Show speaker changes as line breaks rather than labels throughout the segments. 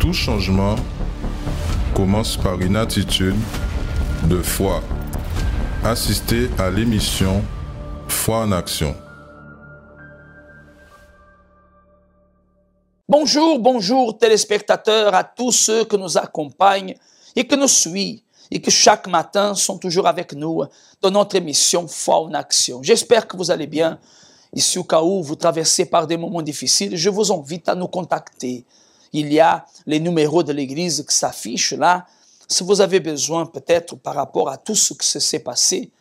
tout changement commence par une attitude de foi. Assistez à l'émission Foi en Action.
Bonjour, bonjour téléspectateurs, à tous ceux qui nous accompagnent et qui nous suivent et qui chaque matin sont toujours avec nous dans notre émission Foi en Action. J'espère que vous allez bien. Ici au cas où vous traversez par des moments difficiles, je vous invite à nous contacter. Il y a les numéros de l'église qui s'affichent là. Si vous avez besoin peut-être par rapport à tout ce qui s'est passé,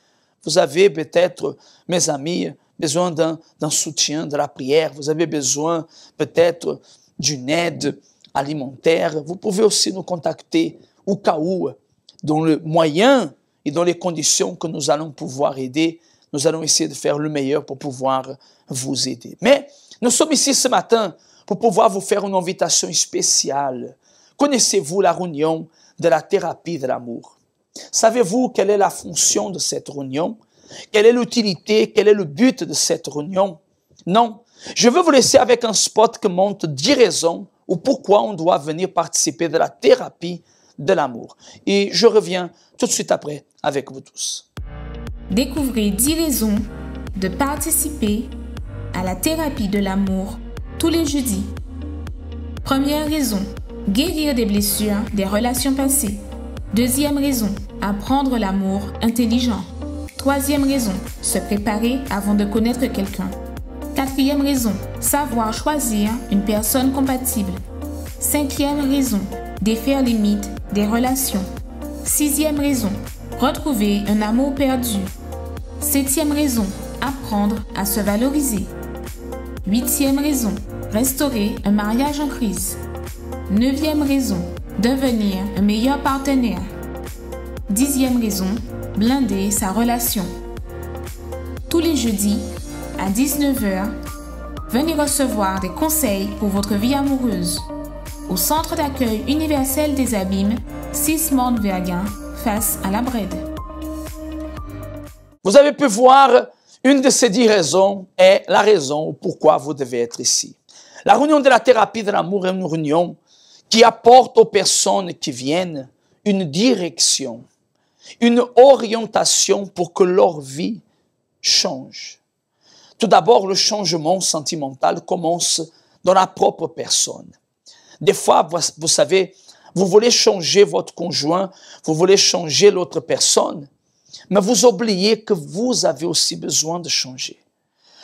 vous avez peut-être, mes amis, besoin d'un soutien, de la prière, vous avez besoin peut-être d'une aide alimentaire, vous pouvez aussi nous contacter au cas où, dans le moyen et dans les conditions que nous allons pouvoir aider, nous allons essayer de faire le meilleur pour pouvoir vous aider. Mais nous sommes ici ce matin pour pouvoir vous faire une invitation spéciale. Connaissez-vous la réunion de la thérapie de l'amour? Savez-vous quelle est la fonction de cette réunion? Quelle est l'utilité? Quel est le but de cette réunion? Non. Je veux vous laisser avec un spot qui montre 10 raisons ou pourquoi on doit venir participer de la thérapie de l'amour. Et je reviens tout de suite après avec vous tous.
Découvrez 10 raisons de participer à la thérapie de l'amour tous les jeudis. Première raison, guérir des blessures des relations passées. Deuxième raison, apprendre l'amour intelligent. Troisième raison, se préparer avant de connaître quelqu'un. Quatrième raison, savoir choisir une personne compatible. Cinquième raison, défaire les mythes des relations. Sixième raison, retrouver un amour perdu. Septième raison, apprendre à se valoriser. Huitième raison, restaurer un mariage en crise. Neuvième raison, devenir un meilleur partenaire. Dixième raison, blinder sa relation. Tous les jeudis, à 19h, venez recevoir des conseils pour votre vie amoureuse au Centre d'accueil universel des Abîmes, 6 Morne-Vergin, face à la Brède.
Vous avez pu voir, une de ces 10 raisons est la raison pourquoi vous devez être ici. La réunion de la thérapie de l'amour est une réunion qui apporte aux personnes qui viennent une direction, une orientation pour que leur vie change. Tout d'abord, le changement sentimental commence dans la propre personne. Des fois, vous savez, vous voulez changer votre conjoint, vous voulez changer l'autre personne, mais vous oubliez que vous avez aussi besoin de changer.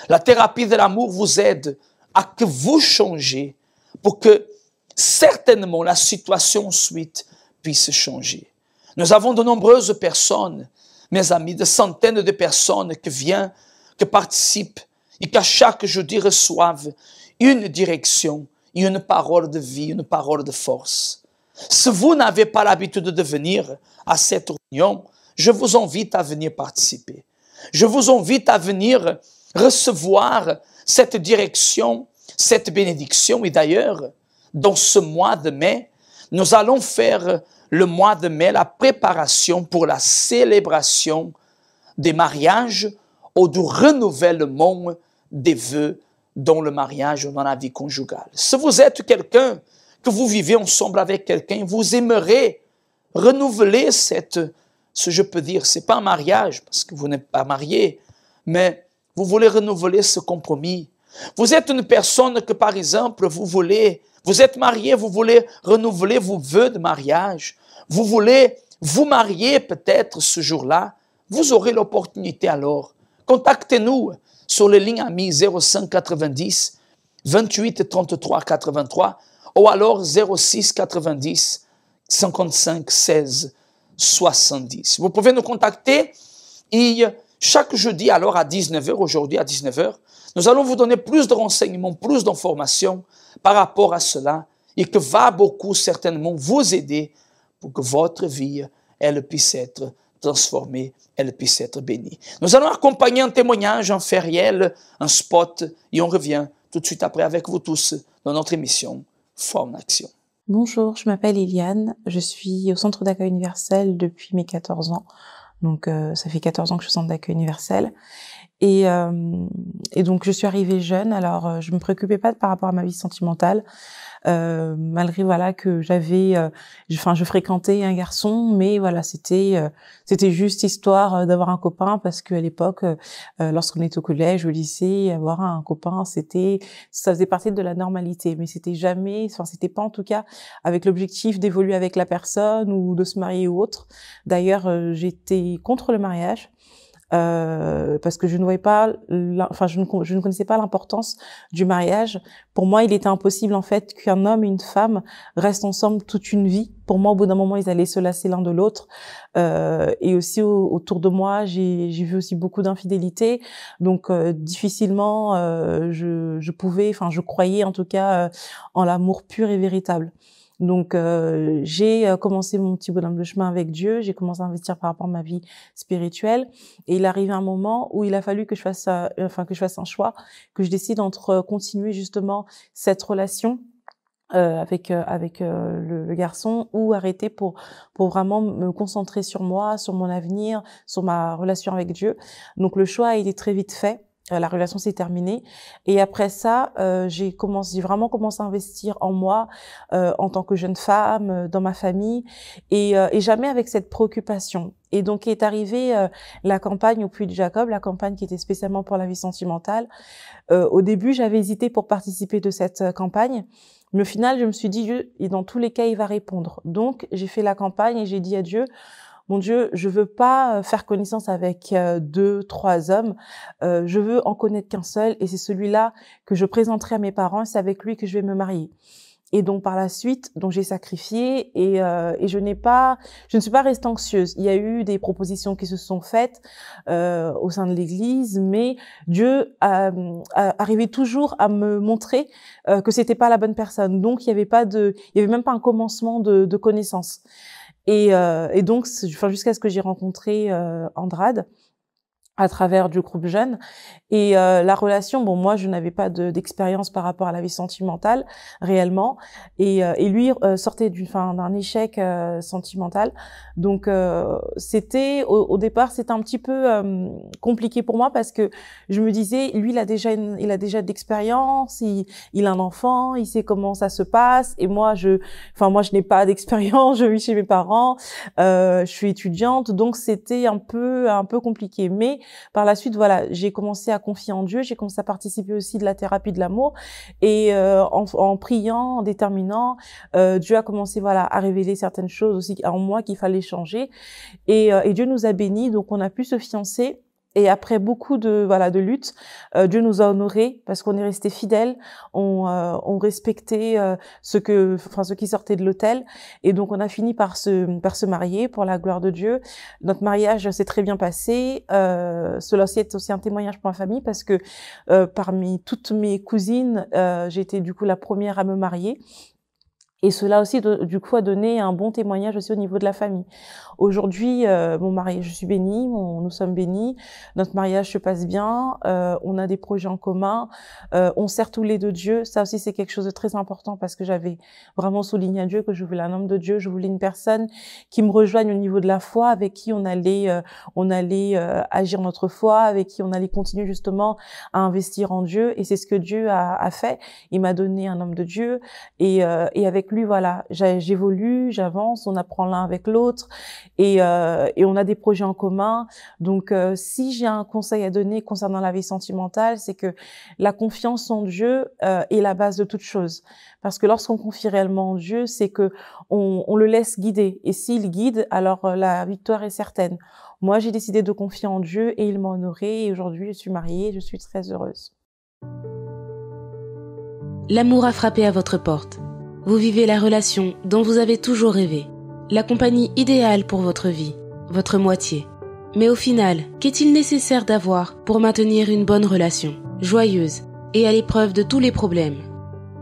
La thérapie de l'amour vous aide à que vous changez pour que certainement la situation ensuite puisse changer. Nous avons de nombreuses personnes, mes amis, de centaines de personnes qui viennent, qui participent et qui à chaque jeudi reçoivent une direction et une parole de vie, une parole de force. Si vous n'avez pas l'habitude de venir à cette réunion, je vous invite à venir participer. Je vous invite à venir recevoir cette direction, cette bénédiction. Et d'ailleurs, dans ce mois de mai, nous allons faire le mois de mai la préparation pour la célébration des mariages ou du renouvellement des vœux dans le mariage ou dans la vie conjugale. Si vous êtes quelqu'un, que vous vivez ensemble avec quelqu'un, vous aimerez renouveler je peux dire, c'est pas un mariage parce que vous n'êtes pas marié, mais vous voulez renouveler ce compromis. Vous êtes une personne que, par exemple, vous êtes marié, vous voulez renouveler vos vœux de mariage, vous voulez vous marier peut-être ce jour-là, vous aurez l'opportunité alors. Contactez-nous sur les lignes amies 05 90 28 33 83 ou alors 06 90 55 16 70. Vous pouvez nous contacter et chaque jeudi alors à 19h, aujourd'hui à 19h, nous allons vous donner plus de renseignements, plus d'informations par rapport à cela et que va beaucoup certainement vous aider pour que votre vie, elle puisse être transformée, elle puisse être bénie. Nous allons accompagner un témoignage, un fait réel, un spot et on revient tout de suite après avec vous tous dans notre émission Foi en Action.
Bonjour, je m'appelle Eliane, je suis au Centre d'accueil universel depuis mes 14 ans. Donc ça fait 14 ans que je suis au Centre d'accueil universel. Et donc je suis arrivée jeune. Alors je me préoccupais pas par rapport à ma vie sentimentale, malgré voilà que je fréquentais un garçon, mais voilà c'était juste histoire d'avoir un copain, parce qu'à l'époque, lorsqu'on était au collège, au lycée, avoir un copain, ça faisait partie de la normalité, mais c'était pas en tout cas avec l'objectif d'évoluer avec la personne ou de se marier ou autre. D'ailleurs, j'étais contre le mariage. Parce que je ne voyais pas, je ne connaissais pas l'importance du mariage. Pour moi, il était impossible en fait qu'un homme et une femme restent ensemble toute une vie. Pour moi, au bout d'un moment, ils allaient se lasser l'un de l'autre. Et aussi autour de moi, j'ai vu aussi beaucoup d'infidélité. Donc difficilement, je croyais en tout cas en l'amour pur et véritable. Donc j'ai commencé mon petit bonhomme de chemin avec Dieu, j'ai commencé à investir par rapport à ma vie spirituelle, et il arrive un moment où il a fallu que je fasse un choix, que je décide entre continuer justement cette relation avec le garçon, ou arrêter pour vraiment me concentrer sur moi, sur mon avenir, sur ma relation avec Dieu. Donc le choix a été très vite fait. La relation s'est terminée, et après ça, j'ai vraiment commencé à investir en moi, en tant que jeune femme, dans ma famille, et jamais avec cette préoccupation. Et donc est arrivée la campagne au Puy de Jacob, la campagne qui était spécialement pour la vie sentimentale. Au début, j'avais hésité pour participer de cette campagne, mais au final, je me suis dit, Dieu, et dans tous les cas, il va répondre. Donc j'ai fait la campagne et j'ai dit à Dieu: mon Dieu, je veux pas faire connaissance avec 2, 3 hommes. Je veux en connaître qu'un seul, et c'est celui-là que je présenterai à mes parents, et c'est avec lui que je vais me marier. Et donc par la suite, j'ai sacrifié, et je ne suis pas restée anxieuse. Il y a eu des propositions qui se sont faites au sein de l'Église, mais Dieu arrivait toujours à me montrer que c'était pas la bonne personne. Donc il y avait même pas un commencement de connaissance. Et donc, jusqu'à ce que j'ai rencontré Andrade à travers du groupe jeune. Et la relation, moi je n'avais pas d'expérience par rapport à la vie sentimentale réellement, et lui sortait d'un échec sentimental. Donc c'était au départ, c'était un petit peu compliqué pour moi, parce que je me disais, lui il a déjà de l'expérience, il a un enfant, il sait comment ça se passe, et moi je n'ai pas d'expérience, je vis chez mes parents, je suis étudiante, donc c'était un peu compliqué. Mais par la suite, voilà, j'ai commencé à confier en Dieu, j'ai commencé à participer aussi de la thérapie de l'amour, et en priant, en déterminant, Dieu a commencé à révéler certaines choses aussi en moi qu'il fallait changer, et Dieu nous a bénis, donc on a pu se fiancer. Et après beaucoup de luttes, Dieu nous a honorés, parce qu'on est resté fidèles, on respectait ceux qui sortaient de l'autel, et donc on a fini par se marier pour la gloire de Dieu. Notre mariage s'est très bien passé. Cela aussi est aussi un témoignage pour ma famille, parce que parmi toutes mes cousines, j'ai été du coup la première à me marier. Et cela aussi, du coup, a donné un bon témoignage aussi au niveau de la famille. Aujourd'hui, mon mariage, je suis bénie, nous sommes bénis, notre mariage se passe bien, on a des projets en commun, on sert tous les deux Dieu. Ça aussi, c'est quelque chose de très important, parce que j'avais vraiment souligné à Dieu que je voulais un homme de Dieu, je voulais une personne qui me rejoigne au niveau de la foi, avec qui on allait agir notre foi, avec qui on allait continuer justement à investir en Dieu. Et c'est ce que Dieu a fait. Il m'a donné un homme de Dieu, et avec lui, voilà, j'évolue, j'avance, on apprend l'un avec l'autre, et on a des projets en commun. Donc, si j'ai un conseil à donner concernant la vie sentimentale, c'est que la confiance en Dieu est la base de toute chose. Parce que lorsqu'on confie réellement en Dieu, c'est que on le laisse guider. Et s'il guide, alors la victoire est certaine. Moi, j'ai décidé de confier en Dieu, et il m'a honorée, et aujourd'hui, je suis mariée, je suis très heureuse.
L'amour a frappé à votre porte. Vous vivez la relation dont vous avez toujours rêvé, la compagnie idéale pour votre vie, votre moitié. Mais au final, qu'est-il nécessaire d'avoir pour maintenir une bonne relation, joyeuse et à l'épreuve de tous les problèmes?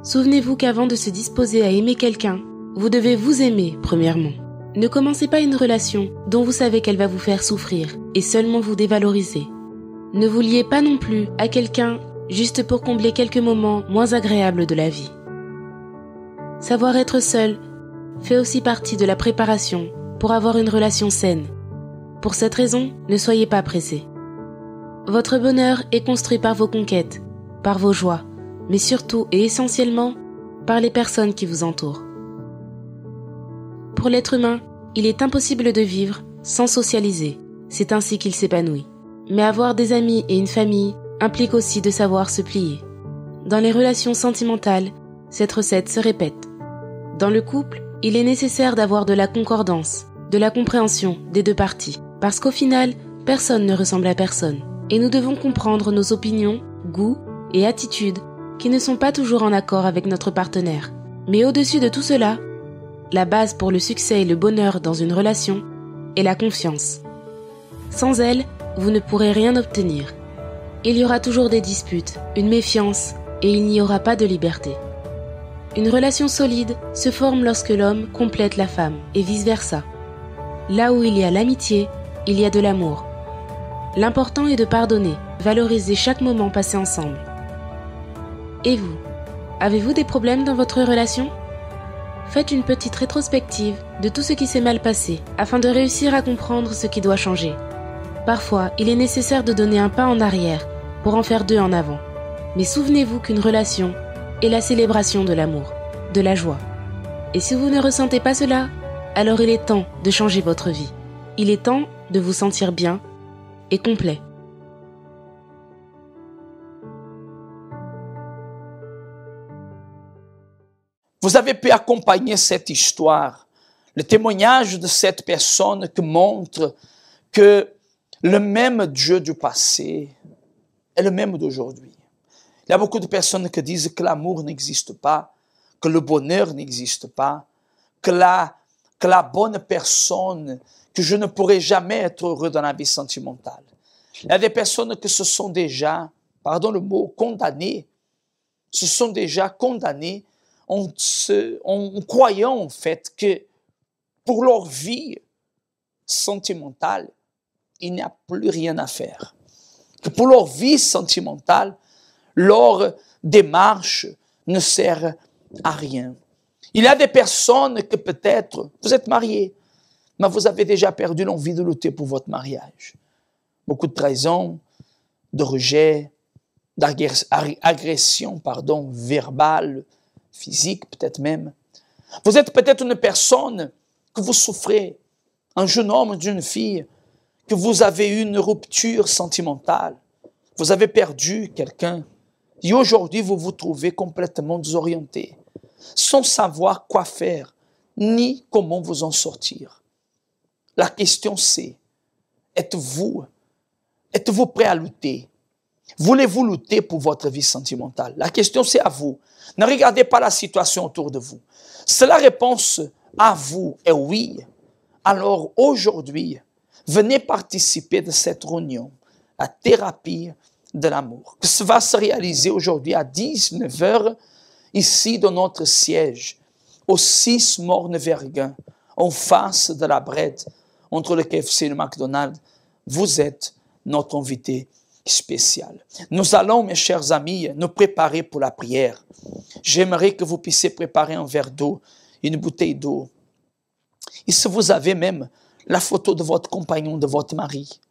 Souvenez-vous qu'avant de se disposer à aimer quelqu'un, vous devez vous aimer premièrement. Ne commencez pas une relation dont vous savez qu'elle va vous faire souffrir et seulement vous dévaloriser. Ne vous liez pas non plus à quelqu'un juste pour combler quelques moments moins agréables de la vie. Savoir être seul fait aussi partie de la préparation pour avoir une relation saine. Pour cette raison, ne soyez pas pressés. Votre bonheur est construit par vos conquêtes, par vos joies, mais surtout et essentiellement par les personnes qui vous entourent. Pour l'être humain, il est impossible de vivre sans socialiser. C'est ainsi qu'il s'épanouit. Mais avoir des amis et une famille implique aussi de savoir se plier. Dans les relations sentimentales, cette recette se répète. Dans le couple, il est nécessaire d'avoir de la concordance, de la compréhension des deux parties. Parce qu'au final, personne ne ressemble à personne. Et nous devons comprendre nos opinions, goûts et attitudes qui ne sont pas toujours en accord avec notre partenaire. Mais au-dessus de tout cela, la base pour le succès et le bonheur dans une relation est la confiance. Sans elle, vous ne pourrez rien obtenir. Il y aura toujours des disputes, une méfiance et il n'y aura pas de liberté. Une relation solide se forme lorsque l'homme complète la femme et vice-versa. Là où il y a l'amitié, il y a de l'amour. L'important est de pardonner, valoriser chaque moment passé ensemble. Et vous, avez-vous des problèmes dans votre relation ? Faites une petite rétrospective de tout ce qui s'est mal passé afin de réussir à comprendre ce qui doit changer. Parfois, il est nécessaire de donner un pas en arrière pour en faire deux en avant. Mais souvenez-vous qu'une relation est la célébration de l'amour, de la joie. Et si vous ne ressentez pas cela, alors il est temps de changer votre vie. Il est temps de vous sentir bien et complet.
Vous avez pu accompagner cette histoire, le témoignage de cette personne qui montre que le même Dieu du passé est le même d'aujourd'hui. Il y a beaucoup de personnes qui disent que l'amour n'existe pas, que le bonheur n'existe pas, que la bonne personne, que je ne pourrai jamais être heureux dans la vie sentimentale. Il y a des personnes qui se sont déjà, pardon le mot, condamnées, se sont déjà condamnées en croyant en fait que pour leur vie sentimentale, il n'y a plus rien à faire. Que pour leur vie sentimentale, leur démarche ne sert à rien. Il y a des personnes que peut-être, vous êtes mariés, mais vous avez déjà perdu l'envie de lutter pour votre mariage. Beaucoup de trahison, de rejet, d'agression, verbale, physique peut-être même. Vous êtes peut-être une personne que vous souffrez, un jeune homme, une jeune fille, que vous avez eu une rupture sentimentale. Vous avez perdu quelqu'un. Et aujourd'hui, vous vous trouvez complètement désorienté, sans savoir quoi faire, ni comment vous en sortir. La question c'est, êtes-vous prêt à lutter? Voulez-vous lutter pour votre vie sentimentale? La question c'est à vous. Ne regardez pas la situation autour de vous. Si la réponse à vous est oui, alors aujourd'hui, venez participer de cette réunion, la thérapie de l'amour. Ça va se réaliser aujourd'hui à 19h, ici dans notre siège, au 6 Morne-Verguin, en face de la Brette, entre le KFC et le McDonald's. Vous êtes notre invité spécial. Nous allons, mes chers amis, nous préparer pour la prière. J'aimerais que vous puissiez préparer un verre d'eau, une bouteille d'eau. Et si vous avez même la photo de votre compagnon, de votre mari,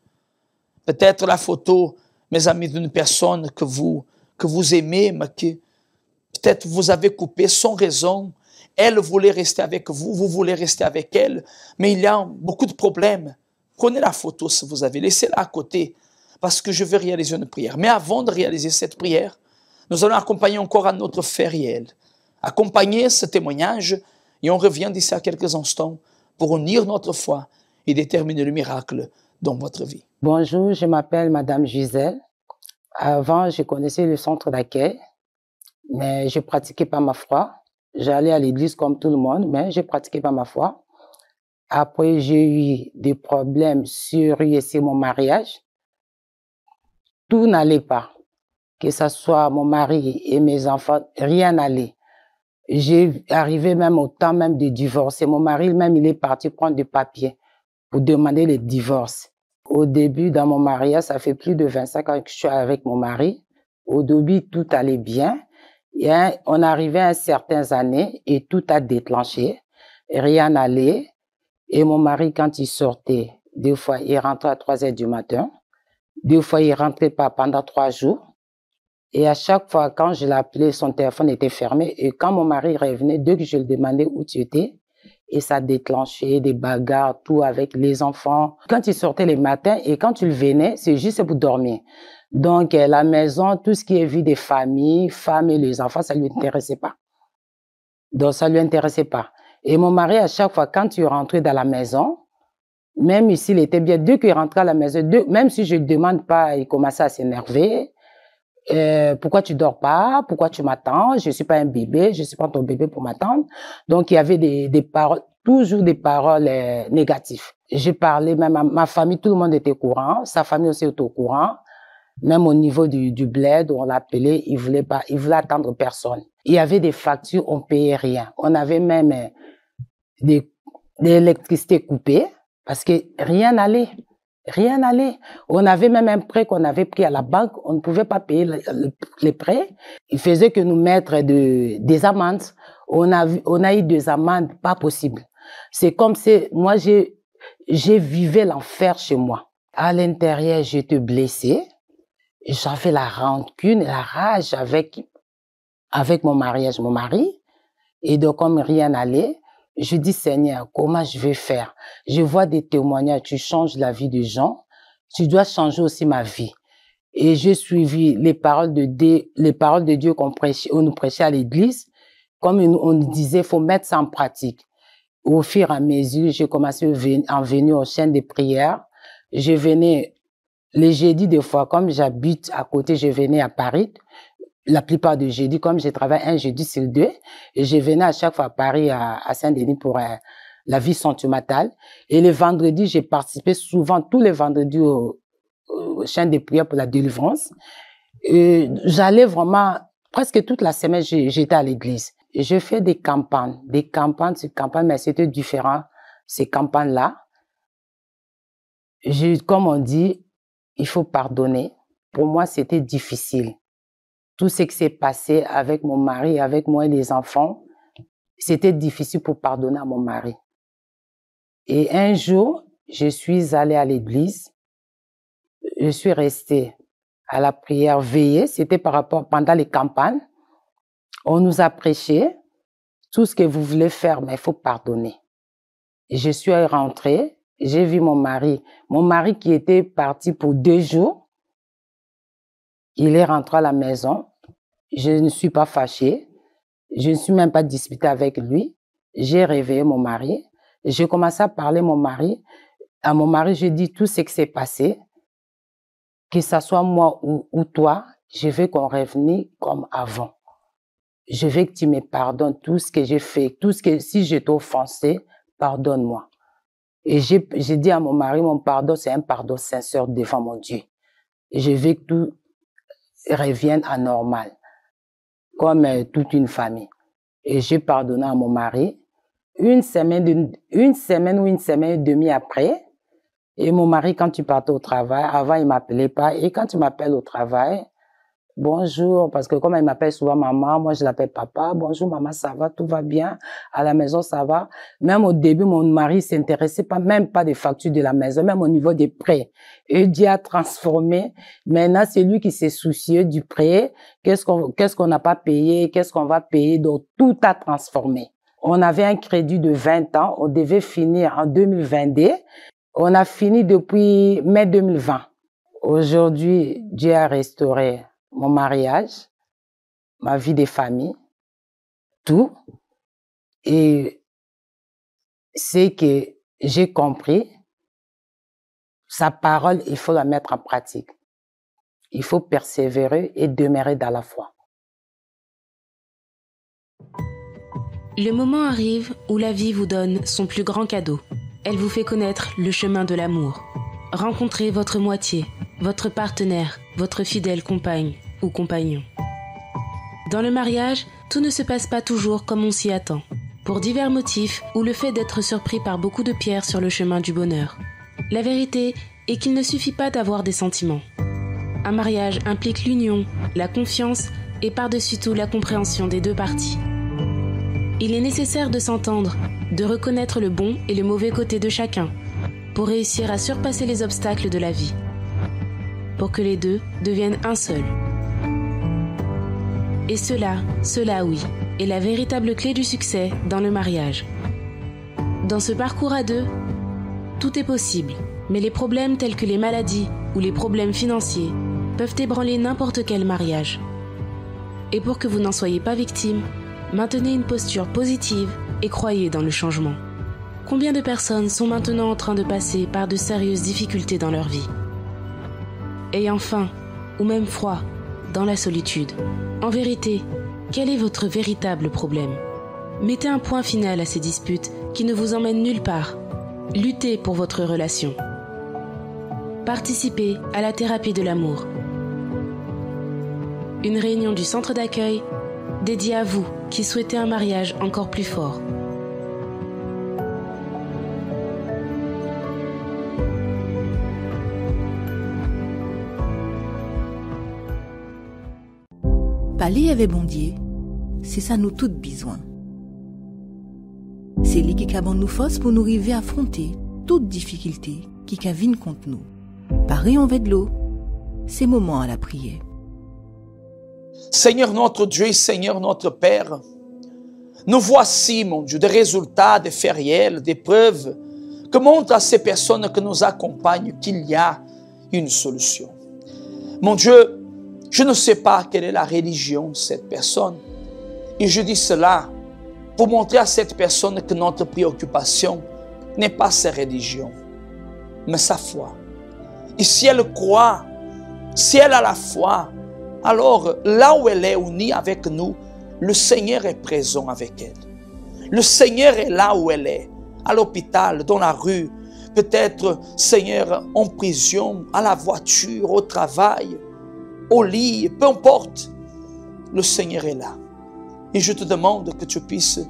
peut-être la photo, mes amis, d'une personne que vous aimez, mais que peut-être vous avez coupé sans raison. Elle voulait rester avec vous, vous voulez rester avec elle, mais il y a beaucoup de problèmes. Prenez la photo si vous avez, laissez-la à côté, parce que je vais réaliser une prière. Mais avant de réaliser cette prière, nous allons accompagner encore à notre fait réel. Accompagner ce témoignage, et on revient d'ici à quelques instants pour unir notre foi et déterminer le miracle dans votre vie.
Bonjour, je m'appelle Madame Gisèle. Avant, je connaissais le centre d'accueil, mais je pratiquais pas ma foi. J'allais à l'église comme tout le monde, mais je pratiquais pas ma foi. Après, j'ai eu des problèmes sur mon mariage. Tout n'allait pas. Que ce soit mon mari et mes enfants, rien n'allait. J'ai arrivé même au temps même de divorcer. Mon mari même, il est parti prendre des papiers pour demander le divorce. Au début, dans mon mariage, ça fait plus de 25 ans que je suis avec mon mari. Au début, tout allait bien. Et on arrivait à certaines années et tout a déclenché. Rien n'allait. Et mon mari, quand il sortait, des fois, il rentrait à 3 heures du matin. 2 fois, il rentrait pas pendant 3 jours. Et à chaque fois, quand je l'appelais, son téléphone était fermé. Et quand mon mari revenait, dès que je lui demandais où tu étais, et ça déclenchait des bagarres, tout avec les enfants. Quand il sortait les matins et quand il venait, c'est juste pour dormir. Donc, la maison, tout ce qui est vie des familles, femmes et les enfants, ça lui intéressait pas. Donc, ça lui intéressait pas. Et mon mari, à chaque fois, quand il rentrait dans la maison, même s'il était bien, dès qu'il rentrait à la maison, même si je ne demande pas, il commençait à s'énerver. Pourquoi tu dors pas? Pourquoi tu m'attends? Je suis pas un bébé, je suis pas ton bébé pour m'attendre. Donc, il y avait des paroles, toujours des paroles négatives. J'ai parlé même à ma famille, tout le monde était au courant. Sa famille aussi était au courant. Même au niveau du bled, on l'appelait, il voulait attendre personne. Il y avait des factures, on payait rien. On avait même de l'électricité coupée parce que rien n'allait. Rien n'allait. On avait même un prêt qu'on avait pris à la banque. On ne pouvait pas payer les prêts. Il faisait que nous mettre des amendes. On a eu des amendes pas possibles. C'est comme si moi, j'ai vivé l'enfer chez moi. À l'intérieur, j'étais blessée. J'avais la rancune, la rage avec mon mariage, mon mari. Et donc, comme rien n'allait, je dis, Seigneur, comment je vais faire? Je vois des témoignages, tu changes la vie des gens, tu dois changer aussi ma vie. Et j'ai suivi les paroles de Dieu qu'on nous prêchait à l'église. Comme on nous disait, faut mettre ça en pratique. Au fur et à mesure, j'ai commencé à venir aux chaînes de prière. Je venais les jeudis, des fois, comme j'habite à côté, je venais à Paris. La plupart des jeudis, comme je travaille un jeudi sur 2, et je venais à chaque fois à Paris, à Saint-Denis pour la vie sentimentale. Et les vendredis, j'ai participé souvent, tous les vendredis, aux chaînes de prière pour la délivrance. Et j'allais vraiment, presque toute la semaine, j'étais à l'église. Et je fais des campagnes, mais c'était différent, ces campagnes-là. Comme on dit, il faut pardonner. Pour moi, c'était difficile. Tout ce qui s'est passé avec mon mari, avec moi et les enfants, c'était difficile pour pardonner à mon mari. Et un jour, je suis allée à l'église. Je suis restée à la prière veillée. C'était pendant les campagnes. On nous a prêché. Tout ce que vous voulez faire, mais il faut pardonner. Et je suis rentrée. J'ai vu mon mari qui était parti pour 2 jours. Il est rentré à la maison. Je ne suis pas fâchée. Je ne suis même pas disputée avec lui. J'ai réveillé mon mari. J'ai commencé à parler à mon mari. À mon mari, j'ai dit tout ce qui s'est passé. Que ce soit moi ou toi, je veux qu'on revienne comme avant. Je veux que tu me pardonnes tout ce que j'ai fait. Si je t'ai offensé, pardonne-moi. Et j'ai dit à mon mari, mon pardon, c'est un pardon sincère devant mon Dieu. Et je veux que tout revienne à normal, comme toute une famille. Et j'ai pardonné à mon mari. Une semaine ou une semaine et demie après, et mon mari, quand il partait au travail, avant il m'appelait pas, et quand il m'appelle au travail, bonjour, parce que comme il m'appelle souvent maman, moi je l'appelle papa, bonjour maman, ça va, tout va bien, à la maison ça va. Même au début, mon mari s'intéressait même pas des factures de la maison, même au niveau des prêts. Et Dieu a transformé. Maintenant, c'est lui qui s'est soucieux du prêt, qu'est-ce qu'on n'a pas payé, qu'est-ce qu'on va payer, donc tout a transformé. On avait un crédit de 20 ans, on devait finir en 2022, on a fini depuis mai 2020. Aujourd'hui, Dieu a restauré mon mariage, ma vie de famille, tout. Et c'est que j'ai compris, sa parole, il faut la mettre en pratique. Il faut persévérer et demeurer dans la foi.
Le moment arrive où la vie vous donne son plus grand cadeau. Elle vous fait connaître le chemin de l'amour. Rencontrez votre moitié, votre partenaire, votre fidèle compagne ou compagnon. Dans le mariage, tout ne se passe pas toujours comme on s'y attend, pour divers motifs ou le fait d'être surpris par beaucoup de pierres sur le chemin du bonheur. La vérité est qu'il ne suffit pas d'avoir des sentiments. Un mariage implique l'union, la confiance et par-dessus tout la compréhension des 2 parties. Il est nécessaire de s'entendre, de reconnaître le bon et le mauvais côté de chacun, pour réussir à surpasser les obstacles de la vie. pour que les deux deviennent un seul. Et cela oui, est la véritable clé du succès dans le mariage. Dans ce parcours à deux, tout est possible, mais les problèmes tels que les maladies ou les problèmes financiers peuvent ébranler n'importe quel mariage. Et pour que vous n'en soyez pas victime, maintenez une posture positive et croyez dans le changement. Combien de personnes sont maintenant en train de passer par de sérieuses difficultés dans leur vie, ayant faim ou même froid, dans la solitude? En vérité, quel est votre véritable problème? Mettez un point final à ces disputes qui ne vous emmènent nulle part. Luttez pour votre relation. Participez à la thérapie de l'amour. Une réunion du centre d'accueil dédiée à vous qui souhaitez un mariage encore plus fort.
Parler avec bon Dieu, c'est ça nous toutes besoin. C'est lui qui a nous force pour nous arriver à affronter toute difficulté qui viennent contre nous. Pareil en de l'eau, c'est moment à la prière.
Seigneur notre Dieu, Seigneur notre Père, nous voici, mon Dieu, des résultats, des faits réels, des preuves que montrent à ces personnes que nous accompagnent qu'il y a une solution. Mon Dieu, je ne sais pas quelle est la religion de cette personne. Et je dis cela pour montrer à cette personne que notre préoccupation n'est pas sa religion, mais sa foi. Et si elle croit, si elle a la foi, alors là où elle est unie avec nous, le Seigneur est présent avec elle. Le Seigneur est là où elle est, à l'hôpital, dans la rue, peut-être, Seigneur, en prison, à la voiture, au travail, au lit, peu importe, le Seigneur est là. Et je te demande que tu puisses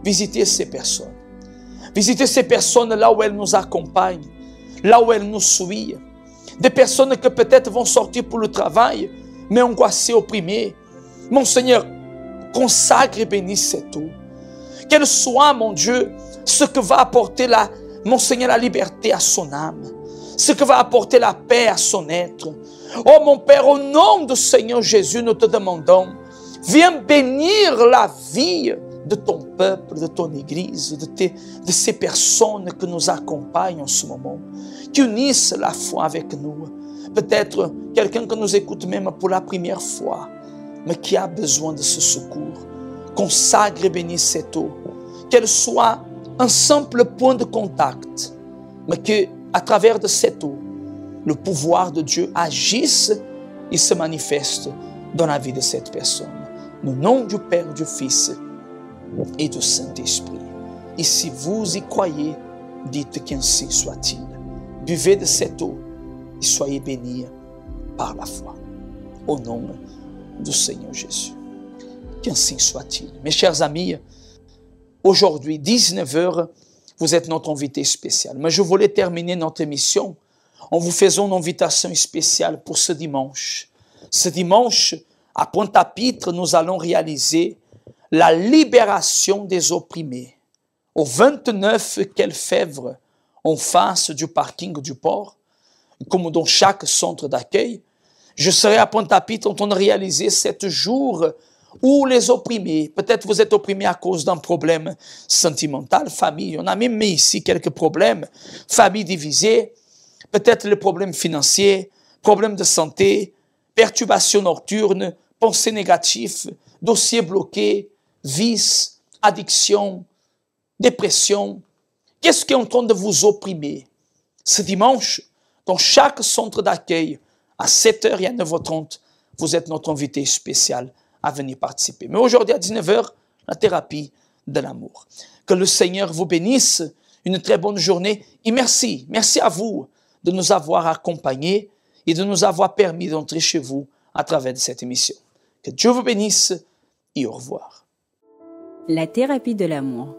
visiter ces personnes. Visiter ces personnes là où elles nous accompagnent, là où elles nous suivent. Des personnes que peut-être vont sortir pour le travail, mais angoissées, opprimées. Mon Seigneur, consacre et bénisse cette eau. Qu'elle soit, mon Dieu, ce que va apporter mon Seigneur, la liberté à son âme. Ce que va apporter la paix à son être. Oh mon Père, au nom du Seigneur Jésus, nous te demandons, viens bénir la vie de ton peuple, de ton Église, de ces personnes que nous accompagnent en ce moment, qui unissent la foi avec nous. Peut-être quelqu'un que nous écoute même pour la première fois, mais qui a besoin de ce secours. Consacre et bénis cette eau, qu'elle soit un simple point de contact, mais qu'à travers de cette eau, le pouvoir de Dieu agisse et se manifeste dans la vie de cette personne. Au nom du Père, du Fils et du Saint-Esprit. Et si vous y croyez, dites qu'ainsi soit-il. Buvez de cette eau et soyez bénis par la foi. Au nom du Seigneur Jésus. Qu'ainsi soit-il. Mes chers amis, aujourd'hui, 19h, vous êtes notre invité spécial. Mais je voulais terminer notre émission en vous faisant une invitation spéciale pour ce dimanche. Ce dimanche, à Pointe-à-Pitre, nous allons réaliser la libération des opprimés. Au 29 Quelfèvre, en face du parking du port, comme dans chaque centre d'accueil, je serai à Pointe-à-Pitre en train de réaliser 7 jours où les opprimés, peut-être vous êtes opprimés à cause d'un problème sentimental, famille, on a même mis ici quelques problèmes, famille divisée, peut-être les problèmes financiers, problèmes de santé, perturbations nocturnes, pensées négatives, dossiers bloqués, vices, addictions, dépression. Qu'est-ce qui est en train de vous opprimer? Ce dimanche, dans chaque centre d'accueil, à 7h et à 9h30, vous êtes notre invité spécial à venir participer. Mais aujourd'hui, à 19h, la thérapie de l'amour. Que le Seigneur vous bénisse, une très bonne journée et merci. Merci à vous de nous avoir accompagnés et de nous avoir permis d'entrer chez vous à travers de cette émission. Que Dieu vous bénisse et au revoir.
La thérapie de l'amour.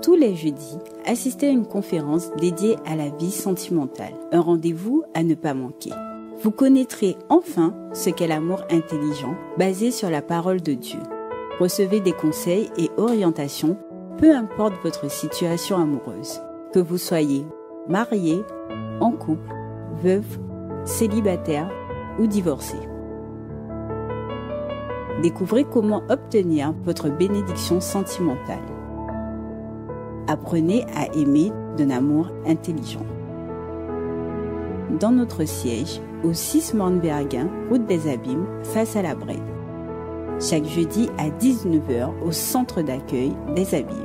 Tous les jeudis, assistez à une conférence dédiée à la vie sentimentale. Un rendez-vous à ne pas manquer. Vous connaîtrez enfin ce qu'est l'amour intelligent, basé sur la parole de Dieu. Recevez des conseils et orientations, peu importe votre situation amoureuse. Que vous soyez marié, en couple, veuve, célibataire ou divorcé. Découvrez comment obtenir votre bénédiction sentimentale. Apprenez à aimer d'un amour intelligent. Dans notre siège, au 6 Mornbergen, route des Abîmes, face à la Brède. Chaque jeudi à 19h au centre d'accueil des Abîmes.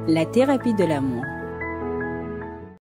La thérapie de l'amour